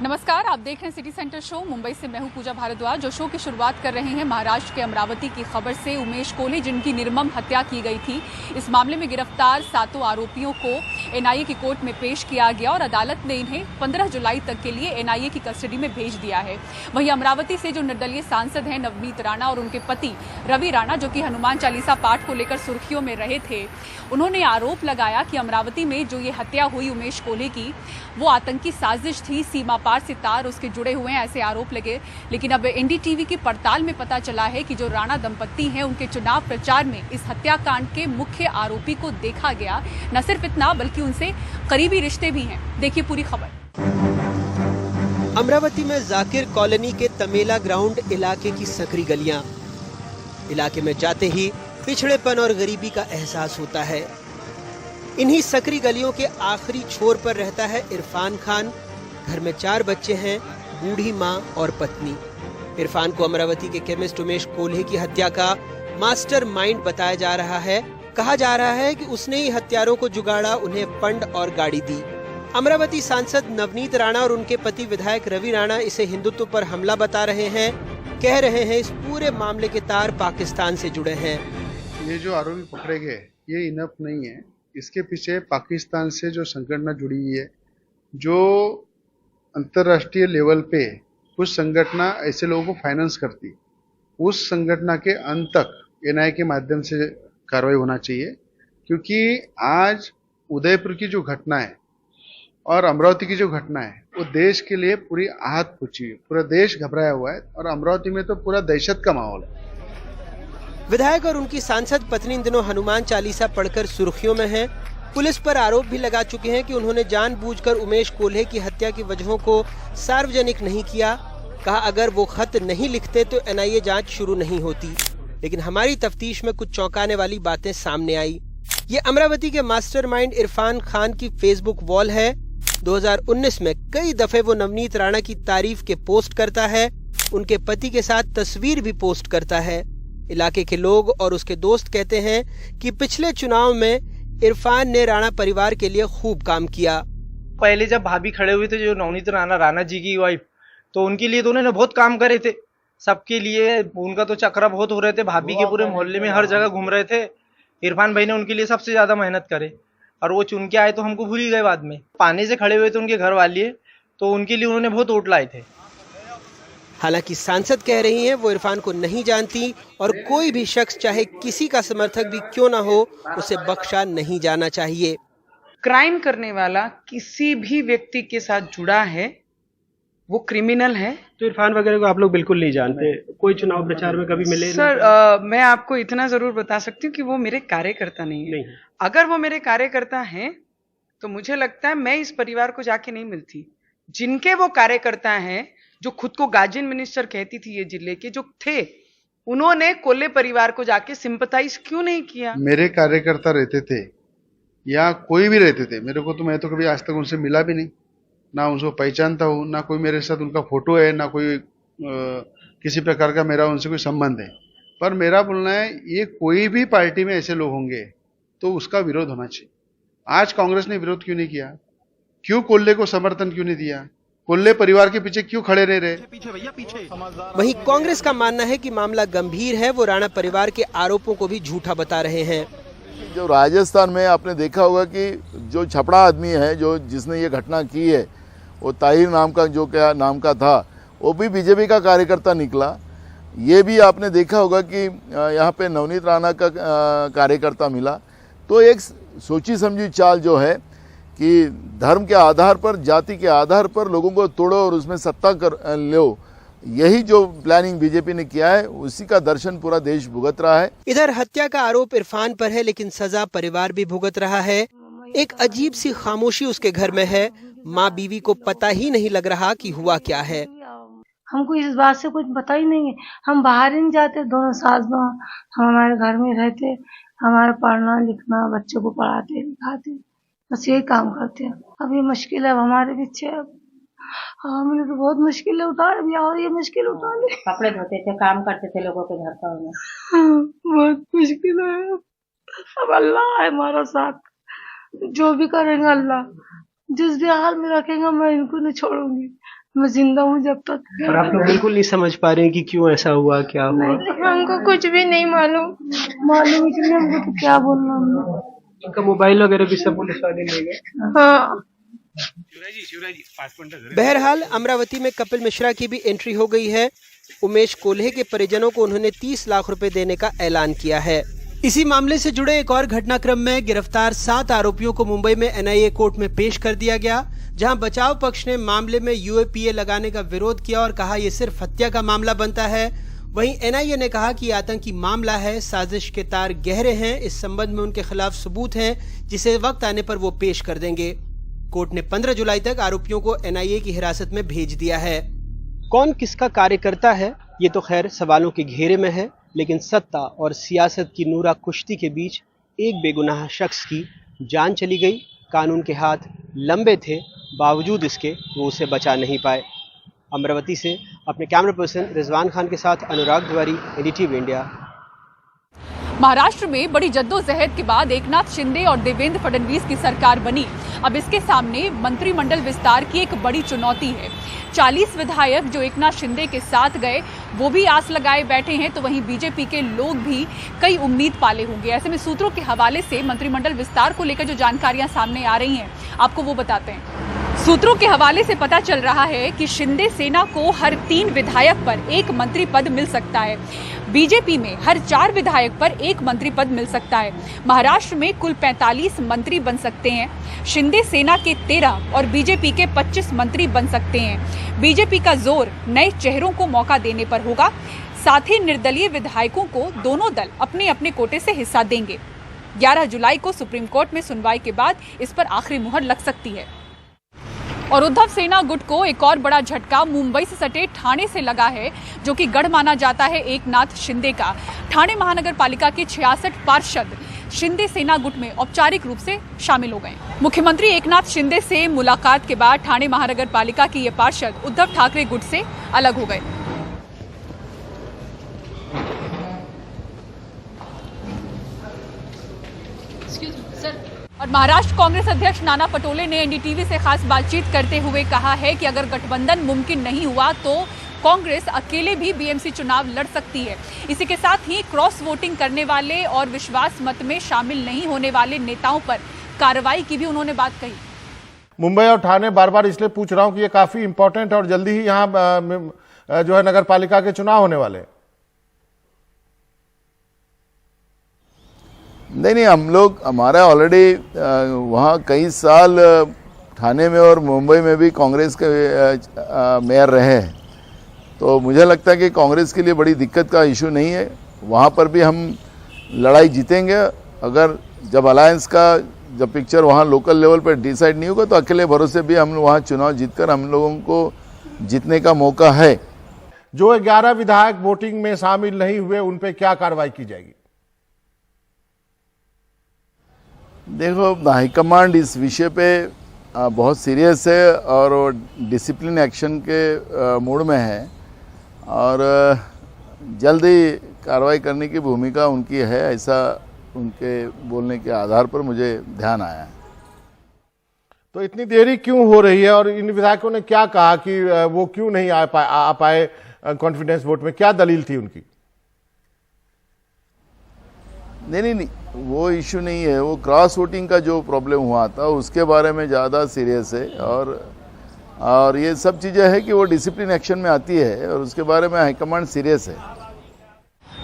नमस्कार, आप देख रहे हैं सिटी सेंटर शो। मुंबई से मैं हूं पूजा भारद्वाज। जो शो की शुरुआत कर रहे हैं महाराष्ट्र के अमरावती की खबर से। उमेश कोल्हे, जिनकी निर्मम हत्या की गई थी, इस मामले में गिरफ्तार 7 आरोपियों को एनआईए की कोर्ट में पेश किया गया और अदालत ने इन्हें 15 जुलाई तक के लिए एनआईए की कस्टडी में भेज दिया है। वहीं अमरावती से जो निर्दलीय सांसद हैं नवनीत राणा और उनके पति रवि राणा, जो कि हनुमान चालीसा पाठ को लेकर सुर्खियों में रहे थे, उन्होंने आरोप लगाया कि अमरावती में जो ये हत्या हुई उमेश कोल्हे की, वो आतंकी साजिश थी, सीमा पार से तार उसके जुड़े हुए हैं, ऐसे आरोप लगे। लेकिन अब एनडीटीवी की पड़ताल में पता चला है कि जो राणा दंपत्ति हैं, उनके चुनाव प्रचार में इस हत्याकांड के मुख्य आरोपी को देखा गया। न सिर्फ इतना, बल्कि उनसे करीबी रिश्ते भी हैं। देखिए पूरी खबर। अमरावती में जाकिर कॉलोनी के तमेला ग्राउंड इलाके की सकरी गलियां। इलाके में जाते ही पिछड़ेपन और गरीबी का एहसास होता है। इन्हीं सकरी गलियों के आखिरी छोर पर रहता है इरफान खान। घर में 4 बच्चे हैं, बूढ़ी माँ और पत्नी। इरफान को अमरावती के केमिस्ट उमेश कोल्हे की हत्या का मास्टर माइंड बताया जा रहा है। कहा जा रहा है कि उसने ही हत्यारों को जुगाड़ा, उन्हें फंड और गाड़ी दी। अमरावती सांसद नवनीत राणा और उनके पति विधायक रवि राणा इसे हिंदुत्व पर हमला बता रहे हैं। कह रहे हैं इस पूरे मामले के तार पाकिस्तान से जुड़े हैं। ये जो आरोपी पकड़े गए, ये इनफ नहीं है। इसके पीछे पाकिस्तान से जो संगठन जुड़ी हुई है, जो अंतर्राष्ट्रीय लेवल पे कुछ संगठन ऐसे लोगों को फाइनेंस करती, उस संगठन के अंत तक एनआईए के माध्यम से कार्रवाई होना चाहिए। क्योंकि आज उदयपुर की जो घटना है और अमरावती की जो घटना है, वो देश के लिए पूरी आहत पूछी है। पूरा देश घबराया हुआ है और अमरावती में तो पूरा दहशत का माहौल है। विधायक और उनकी सांसद पत्नी इन दिनों हनुमान चालीसा पढ़कर सुर्खियों में हैं। पुलिस पर आरोप भी लगा चुके हैं कि उन्होंने जानबूझकर उमेश कोल्हे की हत्या की वजहों को सार्वजनिक नहीं किया। कहा अगर वो खत नहीं लिखते तो एनआईए जांच शुरू नहीं होती। लेकिन हमारी तफ्तीश में कुछ चौंकाने वाली बातें सामने आई। ये अमरावती के मास्टरमाइंड इरफान खान की फेसबुक वॉल है। 2019 में कई दफे वो नवनीत राणा की तारीफ के पोस्ट करता है। उनके पति के साथ तस्वीर भी पोस्ट करता है। इलाके के लोग और उसके दोस्त कहते हैं कि पिछले चुनाव में इरफान ने राणा परिवार के लिए खूब काम किया। पहले जब भाभी खड़े हुए थे, जो नवनीत राणा जी की वाइफ, तो उनके लिए तो उन्होंने बहुत काम करे थे। सबके लिए उनका तो चक्रा बहुत हो रहे थे। भाभी के पूरे मोहल्ले में हर जगह घूम रहे थे। इरफान भाई ने उनके लिए सबसे ज्यादा मेहनत करे और वो चुन के आए तो हमको भूल ही गए बाद में। पानी से खड़े हुए थे उनके घर वाले, तो उनके लिए उन्होंने बहुत वोट लाए थे। हालांकि सांसद कह रही हैं वो इरफान को नहीं जानती और कोई भी शख्स चाहे किसी का समर्थक भी क्यों ना हो, उसे बख्शा नहीं जाना चाहिए। क्राइम करने वाला किसी भी व्यक्ति के साथ जुड़ा है, वो क्रिमिनल है। तो इरफान वगैरह को आप लोग बिल्कुल नहीं जानते? कोई चुनाव प्रचार में कभी मिले? सर, मैं आपको इतना जरूर बता सकती हूँ कि वो मेरे कार्यकर्ता नहीं है। अगर वो मेरे कार्यकर्ता हैं तो मुझे लगता है मैं इस परिवार को जाके नहीं मिलती। जिनके वो कार्यकर्ता हैं, जो खुद को गार्जियन मिनिस्टर कहती थी ये जिले के जो थे, उन्होंने कोल्हे परिवार को जाके सिंपथाइज क्यों नहीं किया? मेरे कार्यकर्ता रहते थे या कोई भी रहते थे, मेरे को तो, मैं तो कभी आज तक उनसे मिला भी नहीं, ना उनको पहचानता हूँ, ना कोई मेरे साथ उनका फोटो है, ना कोई किसी प्रकार का मेरा उनसे कोई संबंध है। पर मेरा बोलना है, ये कोई भी पार्टी में ऐसे लोग होंगे तो उसका विरोध होना चाहिए। आज कांग्रेस ने विरोध क्यों नहीं किया? क्यों कोल्हे को समर्थन क्यों नहीं दिया? कोल्हे परिवार के पीछे क्यों खड़े नहीं रहे? वहीं कांग्रेस का मानना है कि मामला गंभीर है। वो राणा परिवार के आरोपों को भी झूठा बता रहे हैं। जो राजस्थान में आपने देखा होगा कि जो छपड़ा आदमी है, जो जिसने ये घटना की है, वो ताहिर नाम का, जो क्या नाम का था, वो भी बीजेपी का कार्यकर्ता निकला। ये भी आपने देखा होगा कि यहाँ पे नवनीत राणा का कार्यकर्ता मिला। तो एक सोची समझी चाल जो है कि धर्म के आधार पर, जाति के आधार पर लोगों को तोड़ो और उसमें सत्ता कर लो, यही जो प्लानिंग बीजेपी ने किया है, उसी का दर्शन पूरा देश भुगत रहा है। इधर हत्या का आरोप इरफान पर है, लेकिन सजा परिवार भी भुगत रहा है। एक अजीब सी खामोशी उसके घर में है। माँ बीवी को पता ही नहीं लग रहा कि हुआ क्या है। हमको इस बात से कुछ पता ही नहीं है। हम बाहर ही नहीं जाते, दोनों सास बहू हम हमारे घर में रहते, हमारा पढ़ना लिखना, बच्चों को पढ़ाते लिखाते, बस यही काम करते हैं। अब ये मुश्किल है हमारे पीछे। अब हमने तो बहुत मुश्किलें उतार अभी, और ये मुश्किल उतार ली। कपड़े धोते थे, काम करते थे लोगों के घर पर में। बहुत मुश्किल है। अब अल्लाह है हमारा साथ, जो भी करेंगे अल्लाह। जिस भी हाल में रखेंगे मैं इनको नहीं छोड़ूंगी। मैं जिंदा हूँ जब तक। और आप लोग बिल्कुल नहीं समझ पा रहे हैं कि क्यों ऐसा हुआ, क्या हुआ? हमको कुछ भी नहीं मालूम इसलिए हमको तो क्या बोलना हमने। उनका मोबाइल वगैरह भी सब पुलिस वाले ले गए। हाँ। बहरहाल अमरावती में कपिल मिश्रा की भी एंट्री हो गई है। उमेश कोल्हे के परिजनों को उन्होंने 30 लाख रुपए देने का ऐलान किया है। इसी मामले से जुड़े एक और घटनाक्रम में गिरफ्तार 7 आरोपियों को मुंबई में एनआईए कोर्ट में पेश कर दिया गया, जहां बचाव पक्ष ने मामले में यूएपीए लगाने का विरोध किया और कहा यह सिर्फ हत्या का मामला बनता है। वहीं एनआईए ने कहा कि आतंकी मामला है, साजिश के तार गहरे हैं, इस संबंध में उनके खिलाफ सबूत हैं जिसे वक्त आने पर वो पेश कर देंगे। कोर्ट ने 15 जुलाई तक आरोपियों को एनआईए की हिरासत में भेज दिया है। कौन किसका कार्यकर्ता है ये तो खैर सवालों के घेरे में है, लेकिन सत्ता और सियासत की नूरा कुश्ती के बीच एक बेगुनाह शख्स की जान चली गई। कानून के हाथ लंबे थे, बावजूद इसके वो उसे बचा नहीं पाए। अमरावती से अपने कैमरा पर्सन रिजवान खान के साथ अनुराग तिवारी, एनडीटीवी इंडिया। महाराष्ट्र में बड़ी जद्दोजहद के बाद एकनाथ शिंदे और देवेंद्र फडणवीस की सरकार बनी। अब इसके सामने मंत्रिमंडल विस्तार की एक बड़ी चुनौती है। 40 विधायक जो एकनाथ शिंदे के साथ गए वो भी आस लगाए बैठे हैं, तो वहीं बीजेपी के लोग भी कई उम्मीद पाले होंगे। ऐसे में सूत्रों के हवाले से मंत्रिमंडल विस्तार को लेकर जो जानकारियां सामने आ रही हैं, आपको वो बताते हैं। सूत्रों के हवाले से पता चल रहा है कि शिंदे सेना को हर 3 विधायक पर 1 मंत्री पद मिल सकता है। बीजेपी में हर 4 विधायक पर 1 मंत्री पद मिल सकता है। महाराष्ट्र में कुल 45 मंत्री बन सकते हैं। शिंदे सेना के 13 और बीजेपी के 25 मंत्री बन सकते हैं। बीजेपी का जोर नए चेहरों को मौका देने पर होगा। साथ ही निर्दलीय विधायकों को दोनों दल अपने अपने कोटे से हिस्सा देंगे। 11 जुलाई को सुप्रीम कोर्ट में सुनवाई के बाद इस पर आखिरी मुहर लग सकती है। और उद्धव सेना गुट को एक और बड़ा झटका मुंबई से सटे ठाणे से लगा है, जो कि गढ़ माना जाता है एकनाथ शिंदे का। ठाणे महानगर पालिका के 66 पार्षद शिंदे सेना गुट में औपचारिक रूप से शामिल हो गए। मुख्यमंत्री एकनाथ शिंदे से मुलाकात के बाद ठाणे महानगर पालिका के ये पार्षद उद्धव ठाकरे गुट से अलग हो गए। और महाराष्ट्र कांग्रेस अध्यक्ष नाना पटोले ने एनडीटीवी से खास बातचीत करते हुए कहा है कि अगर गठबंधन मुमकिन नहीं हुआ तो कांग्रेस अकेले भी बीएमसी चुनाव लड़ सकती है। इसी के साथ ही क्रॉस वोटिंग करने वाले और विश्वास मत में शामिल नहीं होने वाले नेताओं पर कार्रवाई की भी उन्होंने बात कही। मुंबई और ठाणे बार बार इसलिए पूछ रहा हूं कि ये काफी इंपॉर्टेंट और जल्दी ही यहाँ जो है नगर पालिका के चुनाव होने वाले। नहीं, हम लोग हमारा ऑलरेडी वहाँ कई साल ठाणे में और मुंबई में भी कांग्रेस के मेयर रहे हैं, तो मुझे लगता है कि कांग्रेस के लिए बड़ी दिक्कत का इशू नहीं है। वहाँ पर भी हम लड़ाई जीतेंगे। अगर जब अलायंस का जब पिक्चर वहाँ लोकल लेवल पर डिसाइड नहीं होगा तो अकेले भरोसे भी हम वहाँ चुनाव जीतकर हम लोगों को जीतने का मौका है। जो 11 विधायक वोटिंग में शामिल नहीं हुए उन पे क्या कार्रवाई की जाएगी? देखो, हाईकमांड इस विषय पे बहुत सीरियस है और डिसिप्लिन एक्शन के मूड में है और जल्दी कार्रवाई करने की भूमिका उनकी है, ऐसा उनके बोलने के आधार पर मुझे ध्यान आया है। तो इतनी देरी क्यों हो रही है और इन विधायकों ने क्या कहा कि वो क्यों नहीं आ पाए कॉन्फिडेंस वोट में? क्या दलील थी उनकी? नहीं, वो इशू नहीं है। वो क्रॉस वोटिंग का जो प्रॉब्लम हुआ था उसके बारे में ज़्यादा सीरियस है और ये सब चीज़ें हैं कि वो डिसिप्लिन एक्शन में आती है और उसके बारे में हाईकमांड सीरियस है।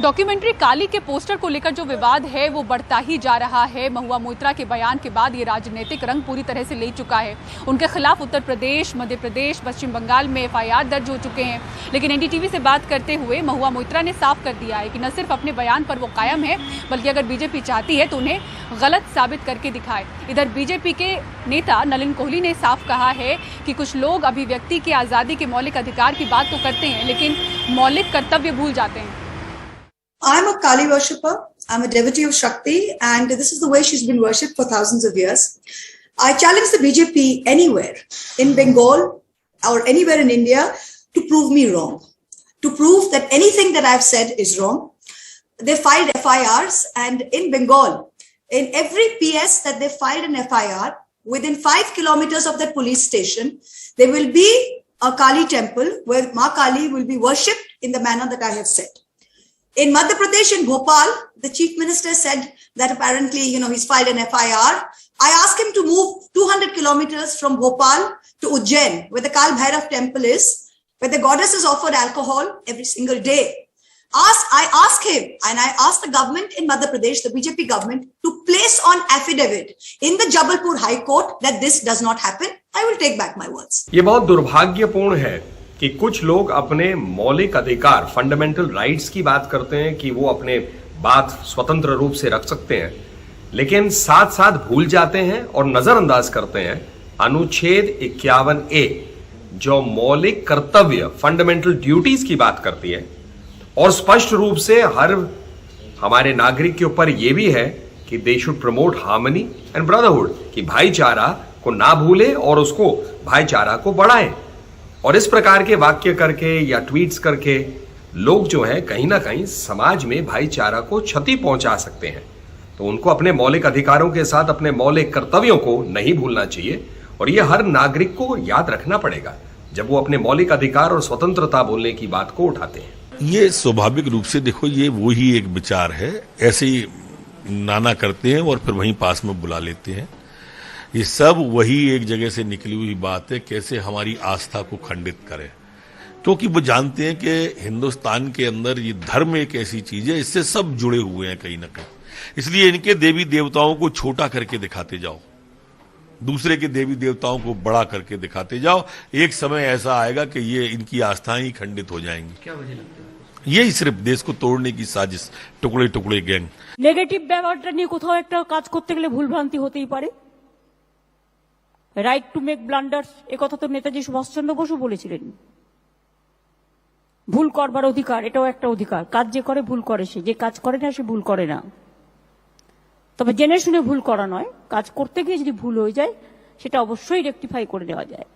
डॉक्यूमेंट्री काली के पोस्टर को लेकर जो विवाद है वो बढ़ता ही जा रहा है। महुआ मोइत्रा के बयान के बाद ये राजनीतिक रंग पूरी तरह से ले चुका है। उनके खिलाफ उत्तर प्रदेश, मध्य प्रदेश, पश्चिम बंगाल में एफआईआर दर्ज हो चुके हैं। लेकिन एनडीटीवी से बात करते हुए महुआ मोइत्रा ने साफ कर दिया है कि न सिर्फ अपने बयान पर वो कायम है, बल्कि अगर बीजेपी चाहती है तो उन्हें गलत साबित करके दिखाए। इधर बीजेपी के नेता नलिन कोहली ने साफ कहा है कि कुछ लोग अभिव्यक्ति की आज़ादी के मौलिक अधिकार की बात तो करते हैं, लेकिन मौलिक कर्तव्य भूल जाते हैं। I'm a Kali worshipper. I'm a devotee of Shakti, and this is the way she's been worshipped for thousands of years. I challenge the BJP anywhere in Bengal or anywhere in India to prove me wrong, to prove that anything that I've said is wrong. They filed FIRs, and in Bengal, in every PS that they filed an FIR, within 5 kilometers of that police station, there will be a Kali temple where Ma Kali will be worshipped in the manner that I have said. In Madhya Pradesh, in Bhopal, the chief minister said that apparently, he's filed an FIR. I asked him to move 200 kilometers from Bhopal to Ujjain, where the Kal Bhairav temple is, where the goddess is offered alcohol every single day. I asked him, and I asked the government in Madhya Pradesh, the BJP government, to place on affidavit in the Jabalpur High Court that this does not happen. I will take back my words. ये बहुत दुर्भाग्यपूर्ण है कि कुछ लोग अपने मौलिक अधिकार, फंडामेंटल राइट्स की बात करते हैं कि वो अपने बात स्वतंत्र रूप से रख सकते हैं, लेकिन साथ साथ भूल जाते हैं और नजरअंदाज करते हैं अनुच्छेद 51A जो मौलिक कर्तव्य, फंडामेंटल ड्यूटीज की बात करती है और स्पष्ट रूप से हर हमारे नागरिक के ऊपर यह भी है कि they should promote harmony and brotherhood, कि भाईचारा को ना भूले और उसको भाईचारा को बढ़ाएं। और इस प्रकार के वाक्य करके या ट्वीट्स करके लोग जो है कहीं ना कहीं समाज में भाईचारा को क्षति पहुंचा सकते हैं। तो उनको अपने मौलिक अधिकारों के साथ अपने मौलिक कर्तव्यों को नहीं भूलना चाहिए और ये हर नागरिक को याद रखना पड़ेगा जब वो अपने मौलिक अधिकार और स्वतंत्रता बोलने की बात को उठाते हैं। ये स्वाभाविक रूप से देखो, ये वही एक विचार है, ऐसे ही नाना करते हैं और फिर वहीं पास में बुला लेते हैं। ये सब वही एक जगह से निकली हुई बात है, कैसे हमारी आस्था को खंडित करें, क्योंकि वो जानते हैं कि हिंदुस्तान के अंदर ये धर्म एक ऐसी चीज है, इससे सब जुड़े हुए हैं कहीं ना कहीं। इसलिए इनके देवी देवताओं को छोटा करके दिखाते जाओ, दूसरे के देवी देवताओं को बड़ा करके दिखाते जाओ, एक समय ऐसा आएगा कि ये इनकी आस्थाएं ही खंडित हो जाएंगी। क्या वजह लगता है? यही सिर्फ देश को तोड़ने की साजिश, टुकड़े टुकड़े गैंग। নেগেটিভ ব্যাপারটা নিয়ে কোথাও একটা কাজ করতে গেলে ভুলভ্রান্তি হতেই পারে। রাইট টু মেক ব্লান্ডার্স, একথা তো নেতাজি সুভাষচন্দ্র বসু বলেছিলেন। ভুল করবার অধিকার, এটাও একটা অধিকার। কাজ যে করে ভুল করে, সে যে কাজ করে না সে ভুল করে না। তবে জেনে শুনে ভুল করা নয়, কাজ করতে গিয়ে যদি ভুল হয়ে যায় সেটা অবশ্যই রেক্টিফাই করে দেওয়া যায়।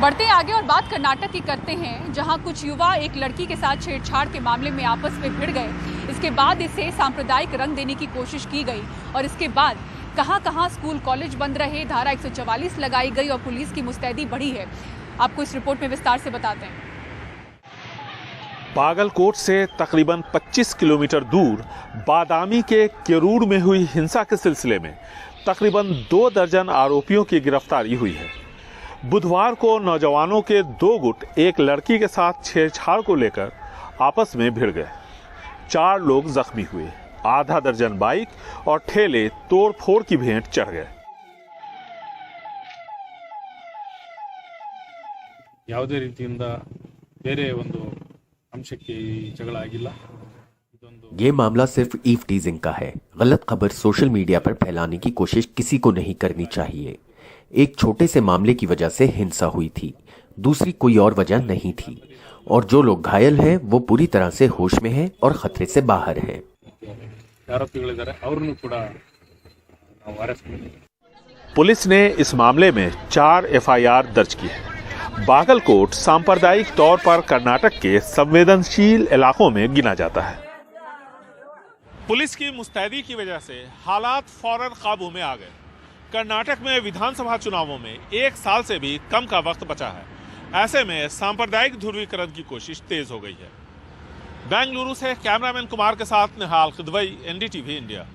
बढ़ते आगे और बात कर्नाटक की करते हैं, जहां कुछ युवा एक लड़की के साथ छेड़छाड़ के मामले में आपस में भिड़ गए। इसके बाद इसे सांप्रदायिक रंग देने की कोशिश की गई और इसके बाद कहां-कहां स्कूल कॉलेज बंद रहे, धारा 144 लगाई गई और पुलिस की मुस्तैदी बढ़ी है। आपको इस रिपोर्ट में विस्तार से बताते हैं। बागलकोट से तकरीबन 25 किलोमीटर दूर बादामी के केरूड़ में हुई हिंसा के सिलसिले में तकरीबन 2 दर्जन आरोपियों की गिरफ्तारी हुई है। बुधवार को नौजवानों के 2 गुट एक लड़की के साथ छेड़छाड़ को लेकर आपस में भिड़ गए। 4 लोग जख्मी हुए, आधा दर्जन बाइक और ठेले तोड़फोड़ की भेंट चढ़ गए। ಯಾವುದೇ ರೀತಿಯಿಂದ ಬೇರೆ ಒಂದು ಅಂಶಕ್ಕೆ ಜಗಳ ಆಗಿಲ್ಲ। ये मामला सिर्फ ईव टीजिंग का है। गलत खबर सोशल मीडिया पर फैलाने की कोशिश किसी को नहीं करनी चाहिए। एक छोटे से मामले की वजह से हिंसा हुई थी, दूसरी कोई और वजह नहीं थी और जो लोग घायल हैं वो पूरी तरह से होश में हैं और खतरे से बाहर हैं। पुलिस ने इस मामले में 4 FIR दर्ज की है। बागलकोट सांप्रदायिक तौर पर कर्नाटक के संवेदनशील इलाकों में गिना जाता है। पुलिस की मुस्तैदी की वजह से हालात फौरन काबू में आ गए। कर्नाटक में विधानसभा चुनावों में 1 साल से भी कम का वक्त बचा है। ऐसे में सांप्रदायिक ध्रुवीकरण की कोशिश तेज हो गई है। बेंगलुरु से कैमरामैन कुमार के साथ निहाल खिदवई, NDTV इंडिया।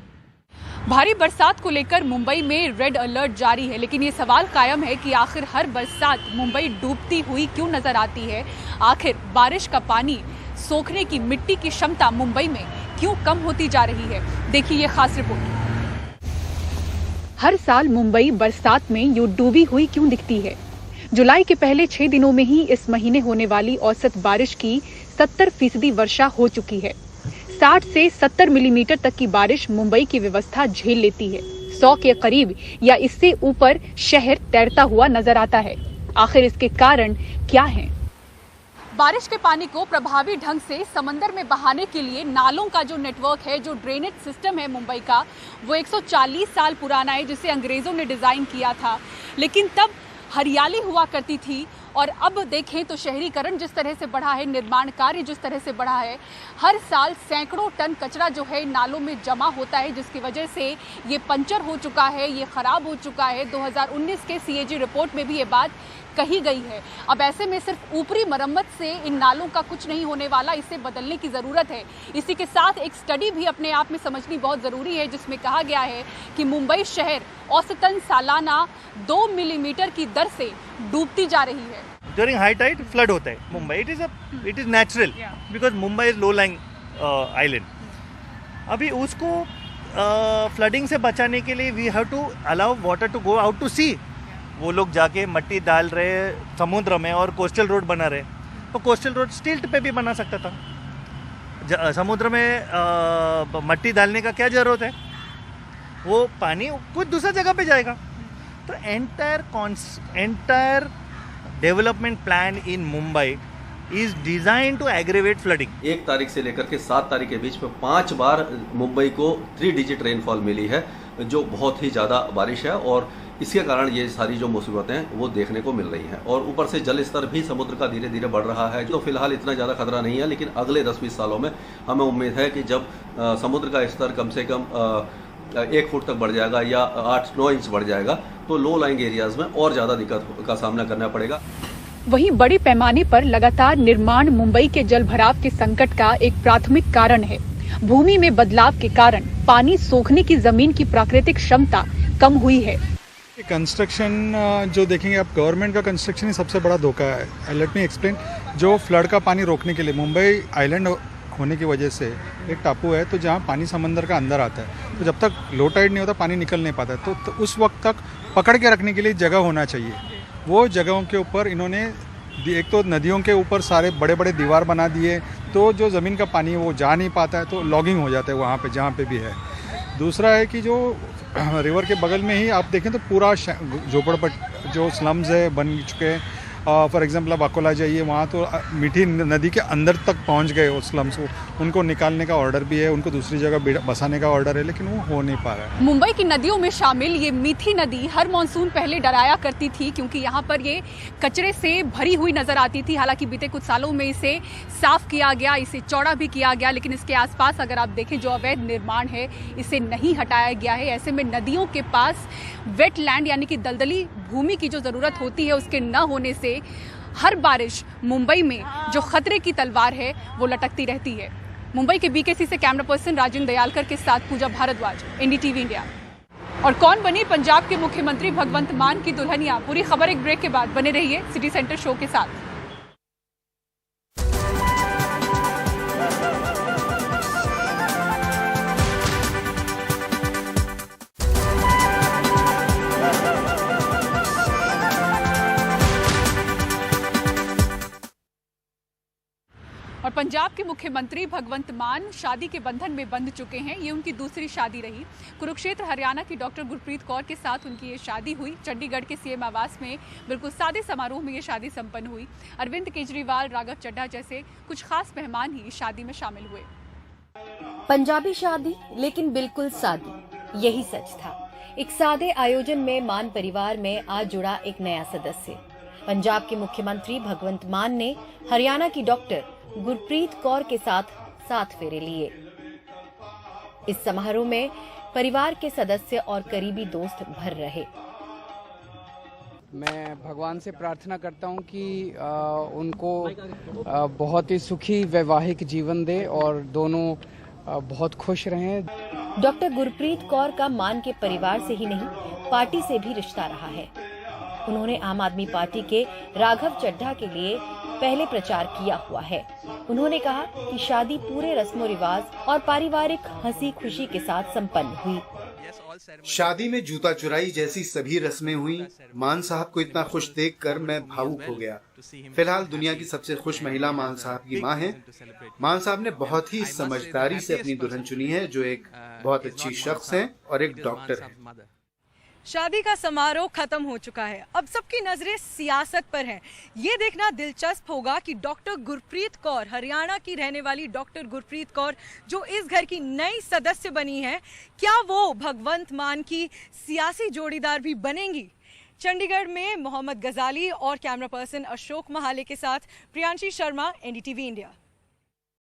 भारी बरसात को लेकर मुंबई में रेड अलर्ट जारी है, लेकिन ये सवाल कायम है कि आखिर हर बरसात मुंबई डूबती हुई क्यों नजर आती है। आखिर बारिश का पानी सोखने की मिट्टी की क्षमता मुंबई में क्यों कम होती जा रही है। देखिए ये खास रिपोर्ट। हर साल मुंबई बरसात में यूं डूबी हुई क्यों दिखती है। जुलाई के पहले 6 दिनों में ही इस महीने होने वाली औसत बारिश की 70% वर्षा हो चुकी है। 60 से 70 मिलीमीटर तक की बारिश मुंबई की व्यवस्था झेल लेती है। 100 के करीब या इससे ऊपर शहर तैरता हुआ नजर आता है। आखिर इसके कारण क्या हैं? बारिश के पानी को प्रभावी ढंग से समंदर में बहाने के लिए नालों का जो नेटवर्क है, जो ड्रेनेज सिस्टम है मुंबई का, वो 140 साल पुराना है, जिसे अंग्रेजों ने डिजाइन किया था। लेकिन तब हरियाली हुआ करती थी और अब देखें तो शहरीकरण जिस तरह से बढ़ा है, निर्माण कार्य जिस तरह से बढ़ा है, हर साल सैकड़ों टन कचरा जो है नालों में जमा होता है, जिसकी वजह से ये पंचर हो चुका है, ये खराब हो चुका है। 2019 के CAG रिपोर्ट में भी ये बात कही गई है। अब ऐसे में सिर्फ ऊपरी मरम्मत से इन नालों का कुछ नहीं होने वाला, इसे बदलने की ज़रूरत है। इसी के साथ एक स्टडी भी अपने आप में समझनी बहुत ज़रूरी है, जिसमें कहा गया है कि मुंबई शहर औसतन सालाना 2 मिलीमीटर की दर से डूबती जा रही है। During high tide, flood होता है Mumbai. It is natural because Mumbai is low-lying island. अभी उसको फ्लडिंग से बचाने के लिए we have to allow water to go out to sea. वो लोग जाके मट्टी डाल रहे समुद्र में और कोस्टल रोड बना रहे. तो कोस्टल रोड स्टिल्ट पे भी बना सकता था. समुद्र में मट्टी डालने का क्या जरूरत है? वो पानी कुछ दूसरा जगह पे जाएगा. तो entire development plan in Mumbai is design to aggravate flooding. 1 तारीख से लेकर के 7 तारीख के बीच में 5 बार मुंबई को 3 डिजिट रेनफॉल मिली है, जो बहुत ही ज़्यादा बारिश है और इसके कारण ये सारी जो मुसीबतें हैं वो देखने को मिल रही हैं. और ऊपर से जल स्तर भी समुद्र का धीरे धीरे बढ़ रहा है, जो फिलहाल इतना ज़्यादा खतरा नहीं है, लेकिन अगले 10-20 सालों में हमें उम्मीद है कि जब समुद्र का स्तर कम से कम 1 फुट तक बढ़ जाएगा या 8-9 इंच बढ़ जाएगा, तो लो लाइंग एरियाज में और ज़्यादा दिक्कत का सामना करना पड़ेगा. वहीं बड़े पैमाने पर लगातार निर्माण मुंबई के जल भराव के संकट का एक प्राथमिक कारण है. भूमि में बदलाव के कारण पानी सोखने की जमीन की प्राकृतिक क्षमता कम हुई है. कंस्ट्रक्शन जो देखेंगे आप, गवर्नमेंट का कंस्ट्रक्शन ही सबसे बड़ा धोखा है. Let me explain. जो फ्लड का पानी रोकने के लिए, मुंबई आइलैंड होने की वजह से एक टापू है, तो जहाँ पानी समंदर का अंदर आता है, तो जब तक लो टाइड नहीं होता पानी निकल नहीं पाता. तो उस वक्त तक पकड़ के रखने के लिए जगह होना चाहिए. वो जगहों के ऊपर इन्होंने एक तो नदियों के ऊपर सारे बड़े बड़े दीवार बना दिए, तो जो ज़मीन का पानी वो जा नहीं पाता है, तो लॉगिंग हो जाता है वहाँ पे जहाँ पे भी है. दूसरा है कि जो रिवर के बगल में ही आप देखें तो पूरा झोपड़पट्टी जो स्लम्स है बन चुके हैं. फॉर एग्जांपल आप अकोला जाइए, वहाँ तो मीठी नदी के अंदर तक पहुँच गए वो स्लम्स. उनको निकालने का ऑर्डर भी है, उनको दूसरी जगह बसाने का ऑर्डर है, लेकिन वो हो नहीं पा रहा है. मुंबई की नदियों में शामिल ये मीठी नदी हर मॉनसून पहले डराया करती थी, क्योंकि यहाँ पर ये कचरे से भरी हुई नजर आती थी. हालांकि बीते कुछ सालों में इसे साफ किया गया, इसे चौड़ा भी किया गया, लेकिन इसके आसपास अगर आप देखें जो अवैध निर्माण है इसे नहीं हटाया गया है. ऐसे में नदियों के पास वेटलैंड यानी कि दलदली भूमि की जो जरूरत होती है उसके न होने से हर बारिश मुंबई में जो खतरे की तलवार है वो लटकती रहती है. मुंबई के बीकेसी से कैमरा पर्सन राजेंद्र दयालकर के साथ पूजा भारद्वाज, एनडीटीवी इंडिया. और कौन बनी पंजाब के मुख्यमंत्री भगवंत मान की दुल्हनिया? पूरी खबर एक ब्रेक के बाद. बने रहिए सिटी सेंटर शो के साथ. और पंजाब के मुख्यमंत्री भगवंत मान शादी के बंधन में बंध चुके हैं. ये उनकी दूसरी शादी रही. कुरुक्षेत्र हरियाणा की डॉक्टर गुरप्रीत कौर के साथ उनकी ये शादी हुई. चंडीगढ़ के सीएम आवास में बिल्कुल सादे समारोह में ये शादी संपन्न हुई. अरविंद केजरीवाल, राघव चड्ढा जैसे कुछ खास मेहमान ही शादी में शामिल हुए. पंजाबी शादी, लेकिन बिल्कुल सादी, यही सच था. एक सादे आयोजन में मान परिवार में आज जुड़ा एक नया सदस्य. पंजाब के मुख्यमंत्री भगवंत मान ने हरियाणा की डॉक्टर गुरप्रीत कौर के साथ 7 फेरे लिए. इस समारोह में परिवार के सदस्य और करीबी दोस्त भर रहे. मैं भगवान से प्रार्थना करता हूं कि उनको बहुत ही सुखी वैवाहिक जीवन दे और दोनों बहुत खुश रहें. डॉक्टर गुरप्रीत कौर का मान के परिवार से ही नहीं, पार्टी से भी रिश्ता रहा है. उन्होंने आम आदमी पार्टी के राघव चड्ढा के लिए पहले प्रचार किया हुआ है. उन्होंने कहा कि शादी पूरे रस्मों रिवाज और पारिवारिक हंसी खुशी के साथ संपन्न हुई. शादी में जूता चुराई जैसी सभी रस्में हुई. मान साहब को इतना खुश देखकर मैं भावुक हो गया. फिलहाल दुनिया की सबसे खुश महिला मान साहब की मां है. मान साहब ने बहुत ही समझदारी से अपनी दुल्हन चुनी है, जो एक बहुत अच्छी शख्स है और एक डॉक्टर है. शादी का समारोह खत्म हो चुका है. अब सबकी नजरें सियासत पर हैं. ये देखना दिलचस्प होगा कि डॉक्टर गुरप्रीत कौर, हरियाणा की रहने वाली डॉक्टर गुरप्रीत कौर, जो इस घर की नई सदस्य बनी है, क्या वो भगवंत मान की सियासी जोड़ीदार भी बनेंगी? चंडीगढ़ में मोहम्मद गजाली और कैमरा पर्सन अशोक महाले के साथ प्रियांशी शर्मा, एनडीटीवी इंडिया.